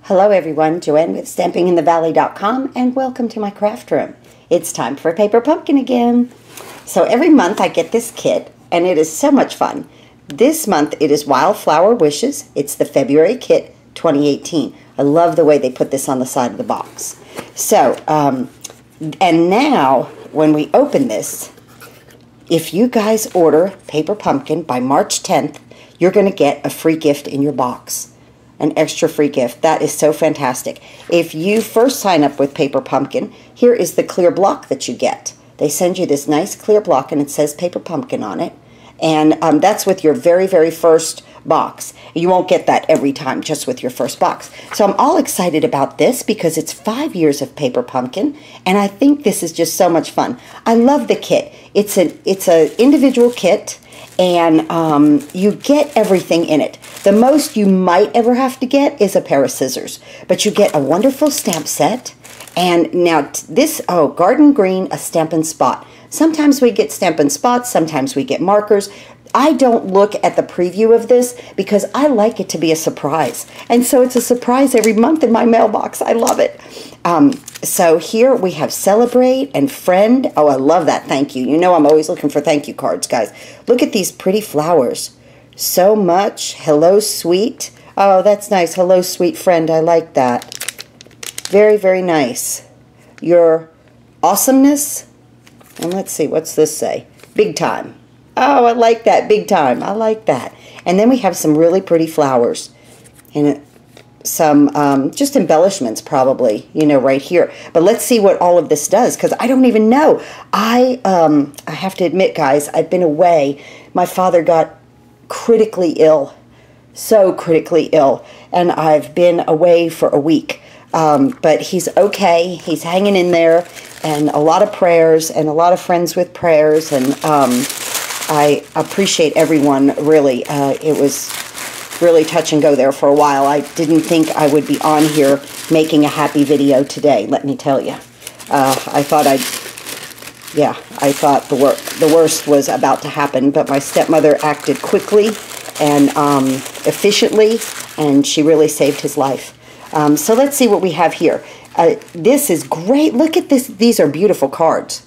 Hello everyone, Joanne with StampingInTheValley.com, and welcome to my craft room. It's time for a paper pumpkin again. So every month I get this kit and it is so much fun. This month it is Wildflower Wishes. It's the February kit 2018. I love the way they put this on the side of the box. So, and now when we open this, if you guys order Paper Pumpkin by March 10th, you're going to get a free gift in your box. An extra free gift. That is so fantastic. If you first sign up with Paper Pumpkin, here is the clear block that you get. They send you this nice clear block and it says Paper Pumpkin on it. And that's with your very, very first box. You won't get that every time, just with your first box. So I'm all excited about this because it's 5 years of Paper Pumpkin, and I think this is just so much fun. I love the kit. It's an individual kit, and you get everything in it. The most you might ever have to get is a pair of scissors, but you get a wonderful stamp set. And now this, Garden Green, a Stampin' Spot. Sometimes we get Stampin' Spots, sometimes we get markers. I don't look at the preview of this because I like it to be a surprise. And so it's a surprise every month in my mailbox. I love it. So here we have Celebrate and Friend. Oh, I love that. Thank you. You know I'm always looking for thank you cards, guys. Look at these pretty flowers. So much. Hello, sweet. Oh, that's nice. Hello, sweet friend. I like that. Very, very nice. Your awesomeness. And let's see, what's this say? Big time. Oh, I like that. Big time. I like that. And then we have some really pretty flowers. And some just embellishments probably, you know, right here. But let's see what all of this does, because I don't even know. I have to admit, guys, I've been away. My father got critically ill. So critically ill. And I've been away for a week. But he's okay. He's hanging in there, and a lot of prayers and a lot of friends with prayers, and I appreciate everyone, really. It was really touch and go there for a while. I didn't think I would be on here making a happy video today, let me tell you. I thought the worst was about to happen, but my stepmother acted quickly and efficiently, and she really saved his life. So let's see what we have here. This is great. Look at this. These are beautiful cards.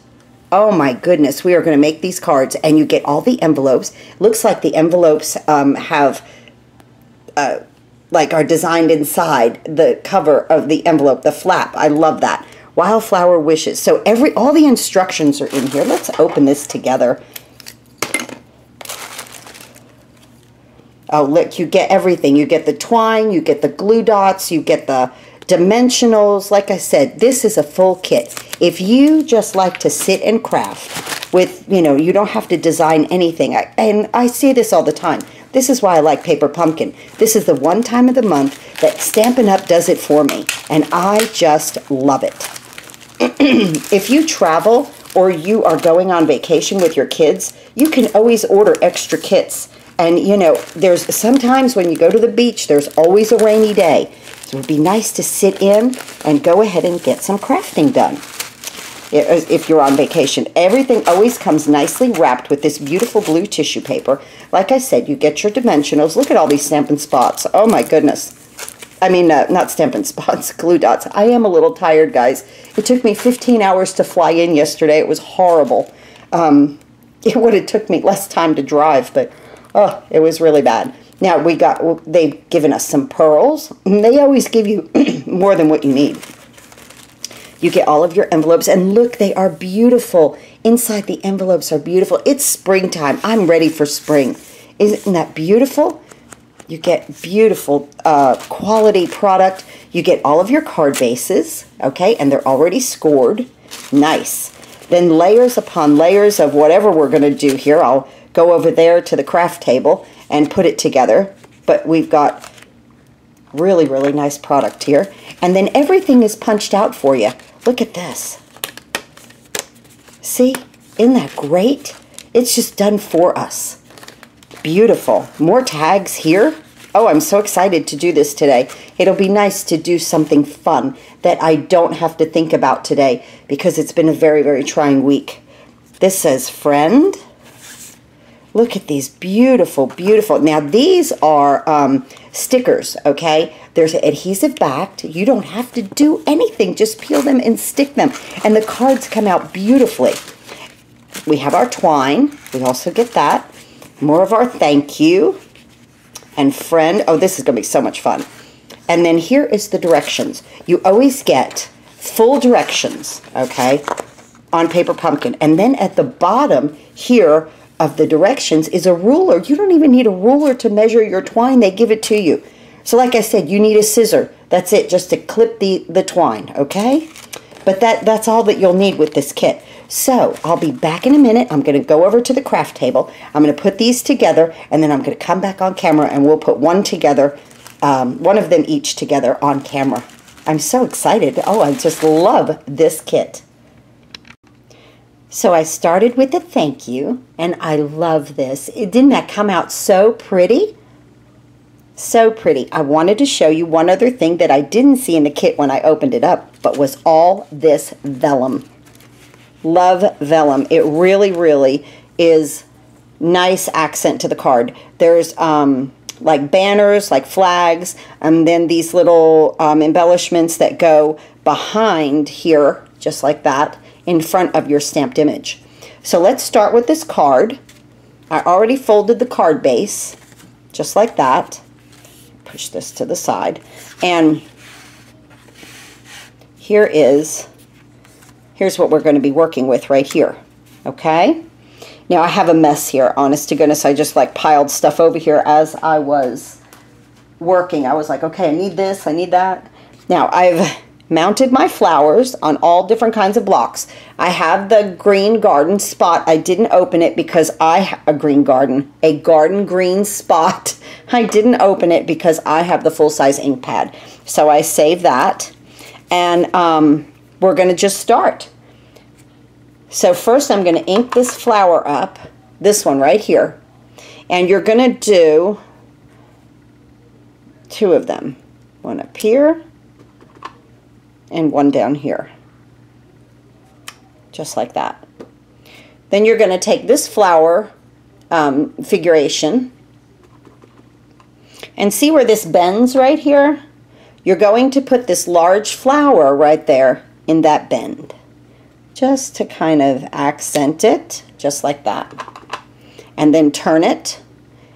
Oh my goodness. We are going to make these cards, and you get all the envelopes. Looks like the envelopes are designed inside the cover of the envelope, the flap. I love that. Wildflower Wishes. So all the instructions are in here. Let's open this together. Oh, look, you get everything. You get the twine, you get the glue dots, you get the dimensionals. Like I said, this is a full kit. If you just like to sit and craft with, you know, you don't have to design anything. And I say this all the time. This is why I like Paper Pumpkin. This is the one time of the month that Stampin' Up! Does it for me. And I just love it. If you travel or you are going on vacation with your kids, you can always order extra kits. And, you know, there's sometimes when you go to the beach, there's always a rainy day. So it would be nice to sit in and go ahead and get some crafting done if you're on vacation. Everything always comes nicely wrapped with this beautiful blue tissue paper. Like I said, you get your dimensionals. Look at all these Stampin' Spots. Oh, my goodness. I mean, not Stampin' Spots, glue dots. I am a little tired, guys. It took me 15 hours to fly in yesterday. It was horrible. It would have took me less time to drive, but... oh, it was really bad. Now, they've given us some pearls. They always give you more than what you need. You get all of your envelopes, and look, they are beautiful. Inside the envelopes are beautiful. It's springtime. I'm ready for spring. Isn't that beautiful? You get beautiful quality product. You get all of your card bases, okay, and they're already scored. Nice. Then layers upon layers of whatever we're going to do here. I'll go over there to the craft table and put it together. But we've got really, really nice product here. And then everything is punched out for you. Look at this. See? Isn't that great? It's just done for us. Beautiful. More tags here. Oh, I'm so excited to do this today. It'll be nice to do something fun that I don't have to think about today because it's been a very, very trying week. This says Friend. Look at these beautiful, beautiful. Now, these are stickers, okay? There's adhesive backed. You don't have to do anything. Just peel them and stick them. And the cards come out beautifully. We have our twine. We also get that. More of our thank you and friend. Oh, this is going to be so much fun. And then here is the directions. You always get full directions, okay, on Paper Pumpkin. And then at the bottom here of the directions is a ruler. You don't even need a ruler to measure your twine. They give it to you. So like I said, you need a scissor. That's it, just to clip the twine, okay? But that's all that you'll need with this kit. So I'll be back in a minute. I'm going to go over to the craft table. I'm going to put these together, and then I'm going to come back on camera, and we'll put one together, one of them each together on camera. I'm so excited. Oh, I just love this kit. So I started with a thank you, and I love this. Didn't that come out so pretty? So pretty. I wanted to show you one other thing that I didn't see in the kit when I opened it up, but was all this vellum. Love vellum. It really, really is nice accent to the card. There's like banners, like flags, and then these little embellishments that go behind here, just like that, in front of your stamped image. So let's start with this card. I already folded the card base, just like that. Push this to the side. And here's what we're going to be working with right here. Okay? Now I have a mess here, honest to goodness. I just like piled stuff over here as I was working. I was like, okay, I need this, I need that. Now I've mounted my flowers on all different kinds of blocks. I have the green garden spot. I didn't open it because a garden green spot. I didn't open it because I have the full-size ink pad. So I saved that, and we're going to just start. So first I'm going to ink this flower up, this one right here, and you're going to do two of them, one up here and one down here, just like that. Then you're going to take this flower figuration and see where this bends right here? You're going to put this large flower right there in that bend, just to kind of accent it, just like that. And then turn it,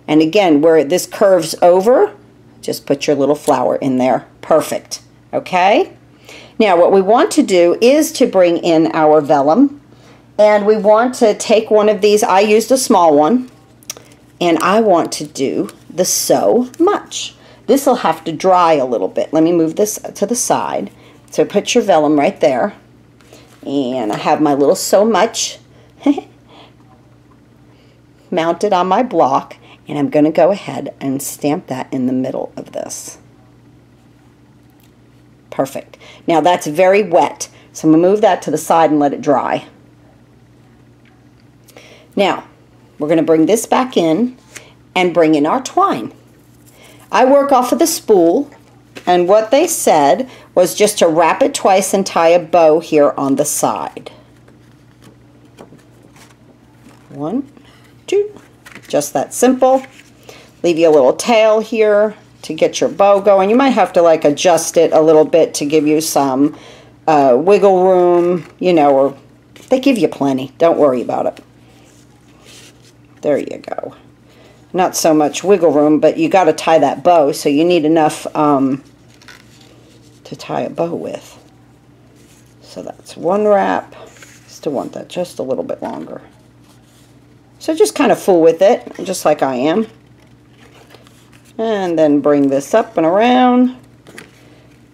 and again, where this curves over, just put your little flower in there. Perfect. Okay? Now what we want to do is to bring in our vellum, and we want to take one of these. I used a small one, and I want to do the so much. This will have to dry a little bit. Let me move this to the side. So put your vellum right there, and I have my little so much mounted on my block, and I'm going to go ahead and stamp that in the middle of this. Perfect. Now that's very wet, so I'm going to move that to the side and let it dry. Now we're going to bring this back in and bring in our twine. I work off of the spool, and what they said was just to wrap it twice and tie a bow here on the side. 1, 2, just that simple. Leave you a little tail here to get your bow going. You might have to like adjust it a little bit to give you some wiggle room, you know, or they give you plenty. Don't worry about it. There you go. Not so much wiggle room, but you got to tie that bow, so you need enough to tie a bow with. So that's one wrap. Still want that just a little bit longer. So just kind of fool with it, just like I am. And then bring this up and around.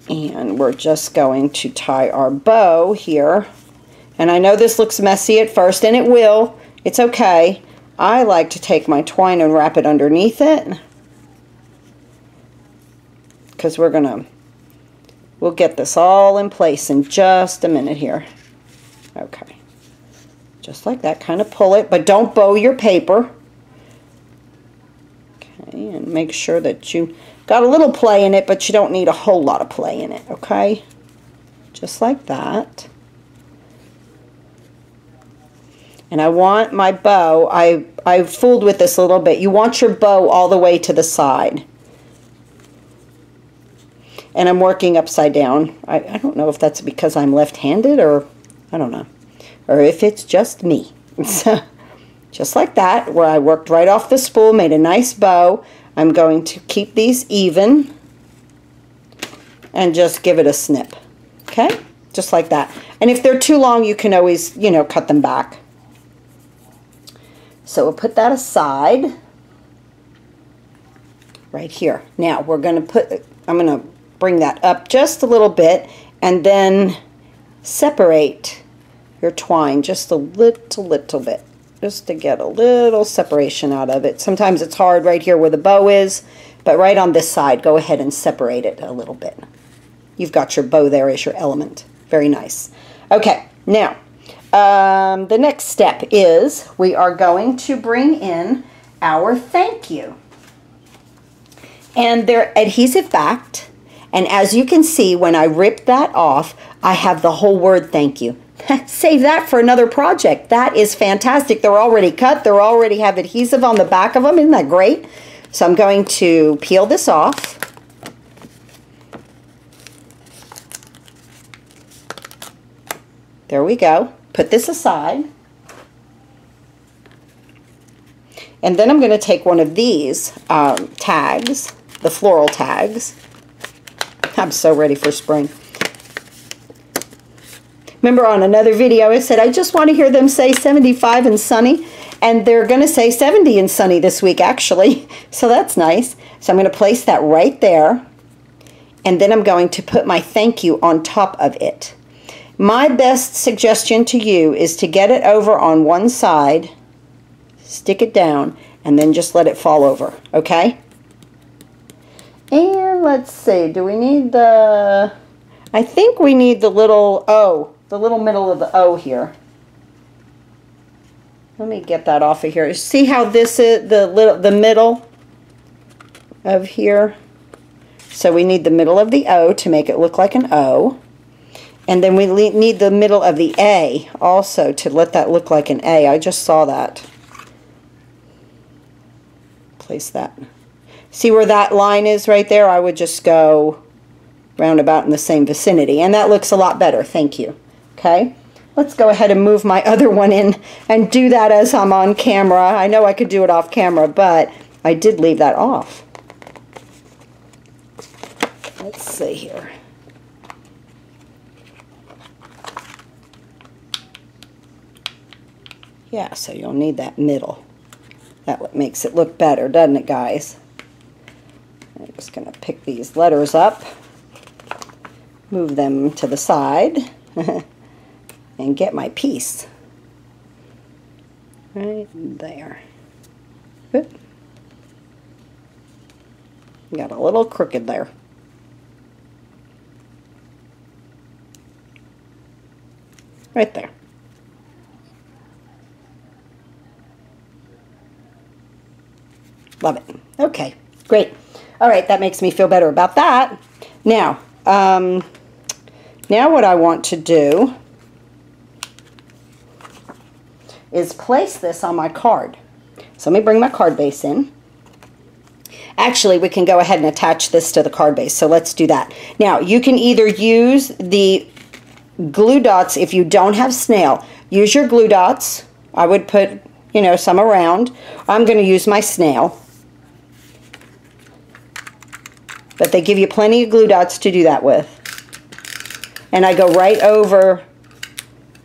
And we're just going to tie our bow here. And I know this looks messy at first, and it will. It's okay. I like to take my twine and wrap it underneath it, because we'll get this all in place in just a minute here. Okay. Just like that, kind of pull it, but don't bow your paper. Okay, and make sure that you got a little play in it, but you don't need a whole lot of play in it, okay? Just like that. And I want my bow, I fooled with this a little bit. You want your bow all the way to the side. And I'm working upside down. I don't know if that's because I'm left-handed, or I don't know, or if it's just me. So just like that, where I worked right off the spool, made a nice bow. I'm going to keep these even and just give it a snip. Okay, just like that. And if they're too long, you can always, you know, cut them back. So we'll put that aside right here. Now we're going to put, I'm going to bring that up just a little bit and then separate your twine just a little bit, just to get a little separation out of it. Sometimes it's hard right here where the bow is, but right on this side, go ahead and separate it a little bit. You've got your bow there as your element. Very nice. Okay, now the next step is we are going to bring in our thank you. And they're adhesive backed, and as you can see, when I rip that off, I have the whole word thank you. Save that for another project. That is fantastic. They're already cut. They already have adhesive on the back of them. Isn't that great? So I'm going to peel this off. There we go. Put this aside. And then I'm going to take one of these tags, the floral tags. I'm so ready for spring. Remember on another video I said I just want to hear them say 75 and sunny, and they're going to say 70 and sunny this week actually, so that's nice. So I'm going to place that right there, and then I'm going to put my thank you on top of it. My best suggestion to you is to get it over on one side, stick it down, and then just let it fall over, okay? And let's see, do we need the, I think we need the little O, the little middle of the O here. Let me get that off of here. See how this is the middle of here? So we need the middle of the O to make it look like an O. And then we need the middle of the A also to let that look like an A. I just saw that. Place that. See where that line is right there? I would just go round about in the same vicinity. And that looks a lot better. Thank you. Okay, let's go ahead and move my other one in and do that as I'm on camera. I know I could do it off camera, but I did leave that off. Let's see here. Yeah, so you'll need that middle. That makes it look better, doesn't it, guys? I'm just going to pick these letters up, move them to the side, and get my piece right there. Oop. Got a little crooked there. Right there. Love it. Okay, great. All right, that makes me feel better about that. Now what I want to do is place this on my card. So let me bring my card base in. Actually, we can go ahead and attach this to the card base, so let's do that. Now, you can either use the glue dots if you don't have snail. Use your glue dots. I would put, you know, some around. I'm going to use my snail. But they give you plenty of glue dots to do that with. And I go right over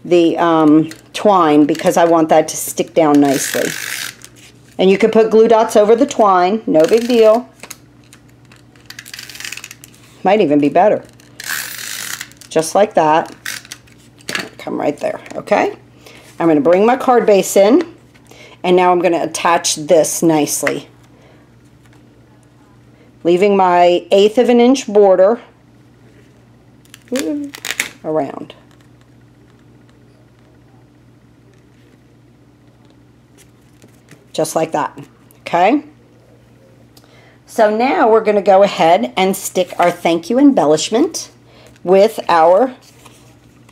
the twine because I want that to stick down nicely. And you can put glue dots over the twine, no big deal. Might even be better. Just like that. Come right there, okay? I'm going to bring my card base in, and now I'm going to attach this nicely. Leaving my 1/8 of an inch border around. Just like that, okay? So now we're going to go ahead and stick our thank you embellishment with our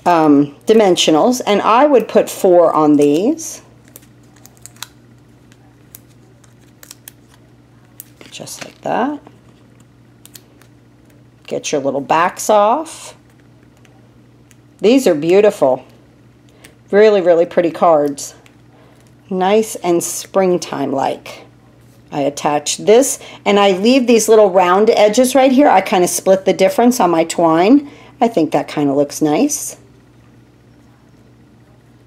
dimensionals, and I would put 4 on these. Just like that. Get your little backs off. These are beautiful. Really, really pretty cards. Nice and springtime-like. I attach this, and I leave these little round edges right here. I kind of split the difference on my twine. I think that kind of looks nice.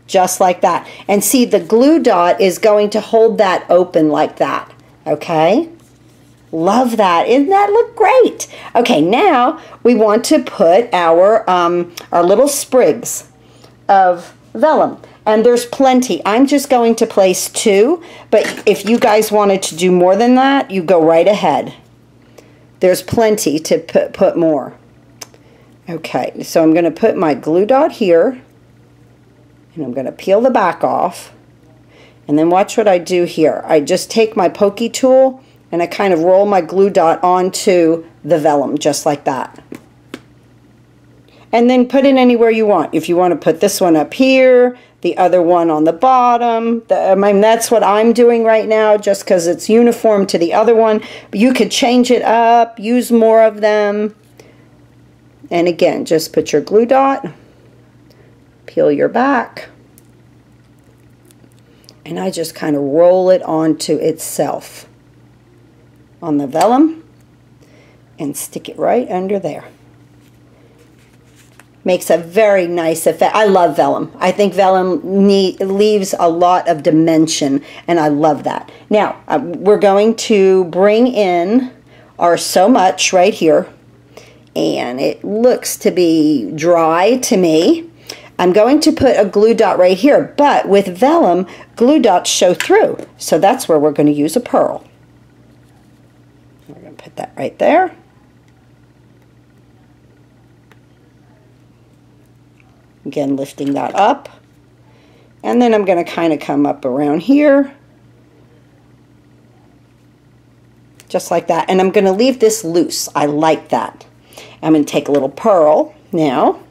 Just like that. And see, the glue dot is going to hold that open like that. Okay? Love that. Doesn't that look great? Okay, now we want to put our little sprigs of vellum. And there's plenty. I'm just going to place 2, but if you guys wanted to do more than that, you go right ahead. There's plenty to put more. Okay, so I'm going to put my glue dot here, and I'm going to peel the back off. And then watch what I do here. I just take my pokey tool, and I kind of roll my glue dot onto the vellum, just like that. And then put it anywhere you want. If you want to put this one up here, the other one on the bottom. I mean, that's what I'm doing right now just because it's uniform to the other one. But you could change it up, use more of them. And again, just put your glue dot, peel your back, and I just kind of roll it onto itself on the vellum and stick it right under there. Makes a very nice effect. I love vellum. I think vellum leaves a lot of dimension, and I love that. Now, we're going to bring in our so much right here, and it looks to be dry to me. I'm going to put a glue dot right here, but with vellum, glue dots show through, so that's where we're going to use a pearl. We're going to put that right there. Again, lifting that up. And then I'm going to kind of come up around here. Just like that. And I'm going to leave this loose. I like that. I'm going to take a little pearl now.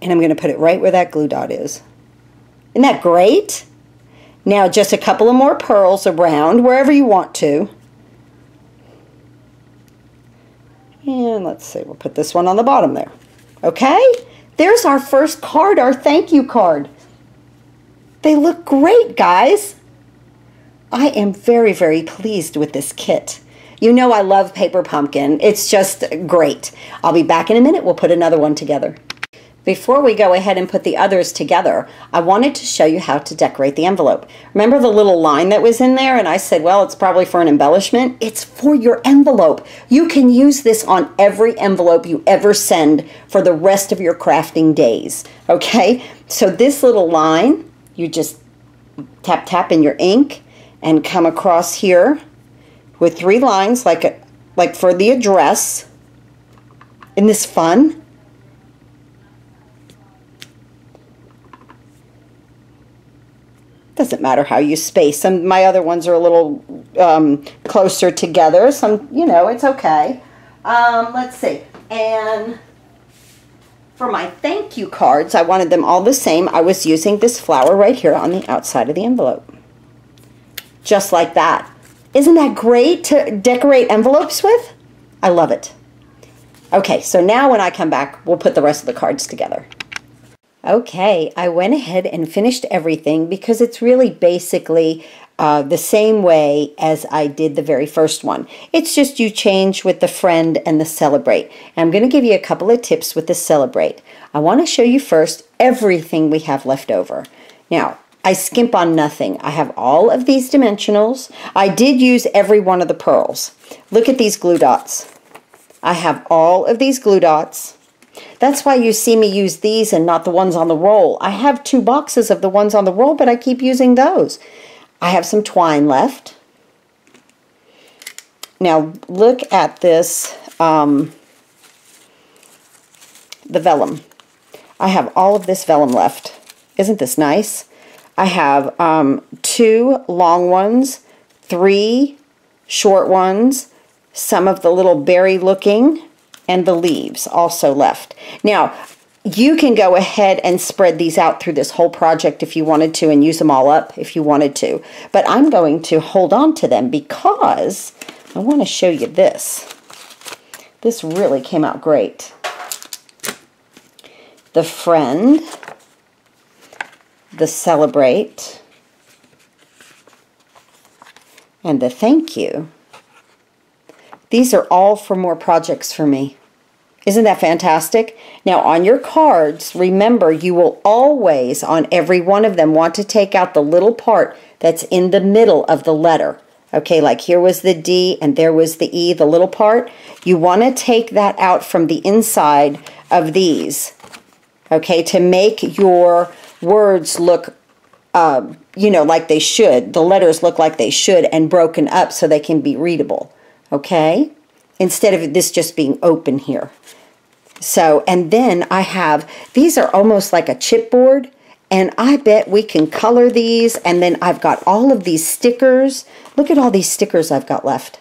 And I'm going to put it right where that glue dot is. Isn't that great? Now just a couple of more pearls around wherever you want to. And let's see, we'll put this one on the bottom there. Okay, there's our first card, our thank you card. They look great, guys. I am very, very pleased with this kit. You know I love Paper Pumpkin. It's just great. I'll be back in a minute. We'll put another one together. Before we go ahead and put the others together, I wanted to show you how to decorate the envelope. Remember the little line that was in there? And I said, well, it's probably for an embellishment. It's for your envelope. You can use this on every envelope you ever send for the rest of your crafting days. Okay? So this little line, you just tap, tap in your ink and come across here with 3 lines like for the address. Isn't this fun? Doesn't matter how you space. Some my other ones are a little closer together. Some, you know, it's okay. Let's see. And for my thank you cards, I wanted them all the same. I was using this flower right here on the outside of the envelope. Just like that. Isn't that great to decorate envelopes with? I love it. Okay, so now when I come back, we'll put the rest of the cards together. Okay, I went ahead and finished everything because it's really basically the same way as I did the very first one. It's just you change with the friend and the celebrate. And I'm going to give you a couple of tips with the celebrate. I want to show you first everything we have left over. Now, I skimp on nothing. I have all of these dimensionals. I did use every one of the pearls. Look at these glue dots. I have all of these glue dots. That's why you see me use these and not the ones on the roll. I have 2 boxes of the ones on the roll, but I keep using those. I have some twine left. Now look at this, the vellum. I have all of this vellum left. Isn't this nice? I have 2 long ones, 3 short ones, some of the little berry looking, and the leaves also left. Now, you can go ahead and spread these out through this whole project if you wanted to and use them all up if you wanted to. But I'm going to hold on to them because I want to show you this. This really came out great. The friend, the celebrate, and the thank you. These are all for more projects for me. Isn't that fantastic? Now on your cards, remember you will always, on every one of them, want to take out the little part that's in the middle of the letter. Okay, like here was the D and there was the E, the little part. You want to take that out from the inside of these, okay, to make your words look, you know, like they should. The letters look like they should and broken up so they can be readable, okay? Instead of this just being open here. So, and then I have, these are almost like a chipboard, and I bet we can color these, and then I've got all of these stickers. Look at all these stickers I've got left.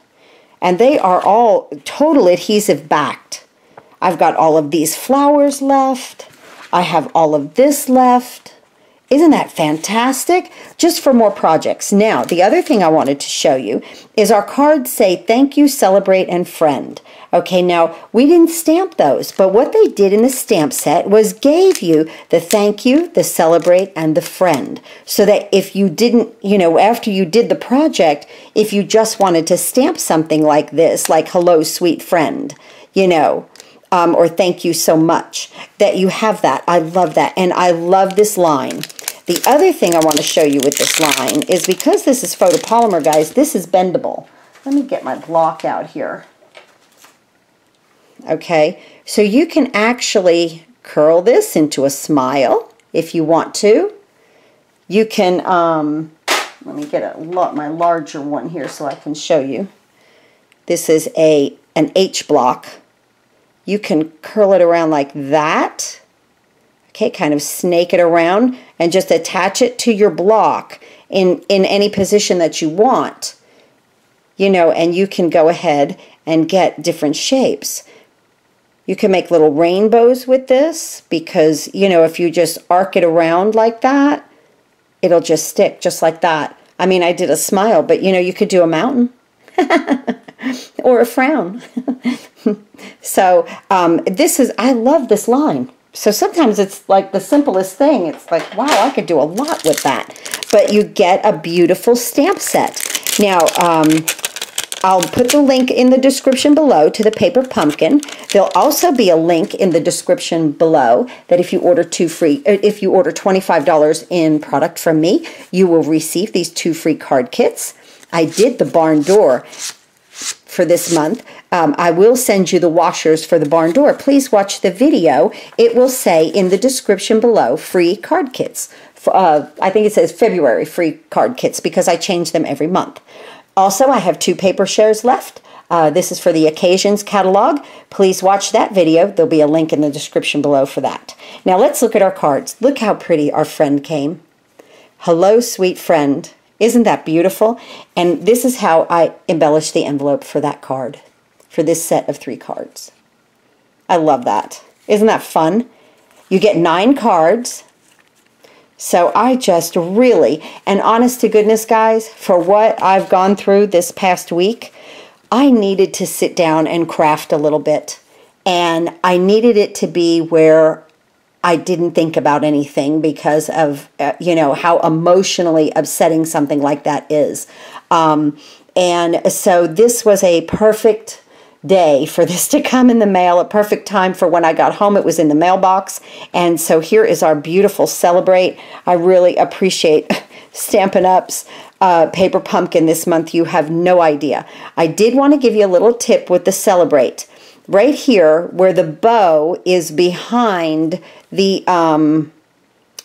And they are all total adhesive backed. I've got all of these flowers left. I have all of this left. Isn't that fantastic? Just for more projects. Now, the other thing I wanted to show you is our cards say thank you, celebrate, and friend. Okay, now we didn't stamp those, but what they did in the stamp set was gave you the thank you, the celebrate, and the friend. So that if you didn't, you know, after you did the project, if you just wanted to stamp something like this, like hello, sweet friend, you know, or thank you so much, that you have that. I love that, and I love this line. The other thing I want to show you with this line is because this is photopolymer, guys, this is bendable. Let me get my block out here. Okay, so you can actually curl this into a smile if you want to. You can, let me get my larger one here so I can show you. This is an H block. You can curl it around like that. Okay, kind of snake it around and just attach it to your block in any position that you want. You know, and you can go ahead and get different shapes. You can make little rainbows with this because, you know, if you just arc it around like that, it'll just stick just like that. I mean, I did a smile, but, you know, you could do a mountain or a frown. So I love this line. So sometimes it's like the simplest thing. It's like, wow, I could do a lot with that. But you get a beautiful stamp set. Now, I'll put the link in the description below to the paper pumpkin. There'll also be a link in the description below that if you order if you order $25 in product from me, you will receive these 2 free card kits. I did the barn door for this month. I will send you the washers for the barn door. Please watch the video. It will say in the description below, free card kits. I think it says February free card kits because I change them every month. Also, I have 2 paper shares left. This is for the Occasions catalog. Please watch that video. There'll be a link in the description below for that. Now let's look at our cards. Look how pretty our friend came. Hello, sweet friend. Isn't that beautiful? And this is how I embellished the envelope for that card, for this set of 3 cards. I love that. Isn't that fun? You get 9 cards. So I just really, and honest to goodness, guys, for what I've gone through this past week, I needed to sit down and craft a little bit. And I needed it to be where I didn't think about anything because of, you know, how emotionally upsetting something like that is. And so this was a perfect day for this to come in the mail, a perfect time for when I got home. It was in the mailbox. And so here is our beautiful Celebrate. I really appreciate Stampin' Up's paper pumpkin this month. You have no idea. I did want to give you a little tip with the Celebrate. Right here where the bow is behind the,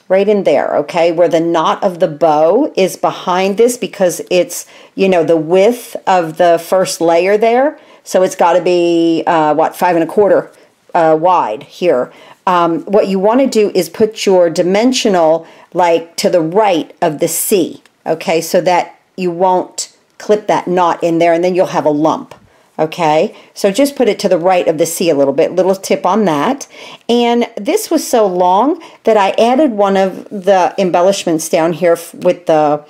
right in there, okay, where the knot of the bow is behind this because it's, you know, the width of the first layer there. So it's got to be, what, 5 1/4 wide here. What you want to do is put your dimensional like to the right of the C, okay, so that you won't clip that knot in there and then you'll have a lump. Okay, so just put it to the right of the C a little bit. Little tip on that. And this was so long that I added one of the embellishments down here with the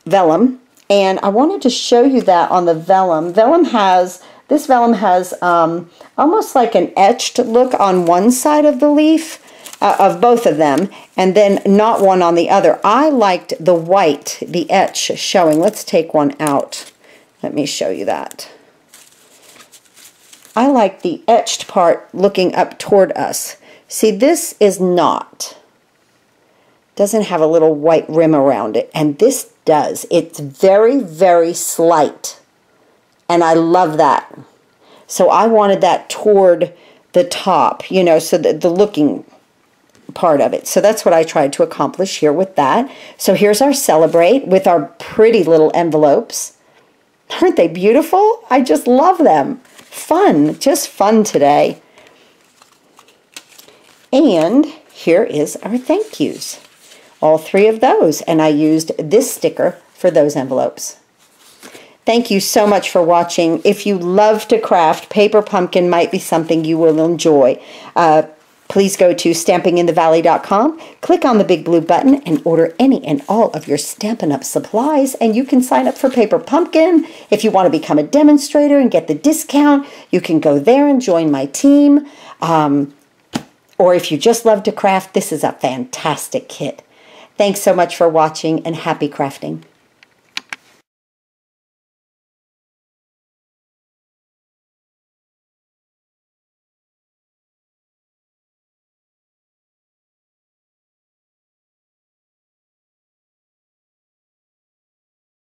vellum. And I wanted to show you that on the vellum. This vellum has almost like an etched look on one side of the leaf, of both of them, and then not one on the other. I liked the white, the etch showing. Let's take one out. Let me show you that. I like the etched part looking up toward us. See, this is not. Doesn't have a little white rim around it, and this does. It's very, very slight, and I love that. So I wanted that toward the top, you know, so the looking part of it. So that's what I tried to accomplish here with that. So here's our Celebrate with our pretty little envelopes. Aren't they beautiful? I just love them. Fun, just fun today. And here is our thank yous. All 3 of those, and I used this sticker for those envelopes. Thank you so much for watching. If you love to craft, Paper Pumpkin might be something you will enjoy. Please go to stampinginthevalley.com, click on the big blue button, and order any and all of your Stampin' Up! Supplies, and you can sign up for Paper Pumpkin. If you want to become a demonstrator and get the discount, you can go there and join my team. Or if you just love to craft, this is a fantastic kit. Thanks so much for watching, and happy crafting.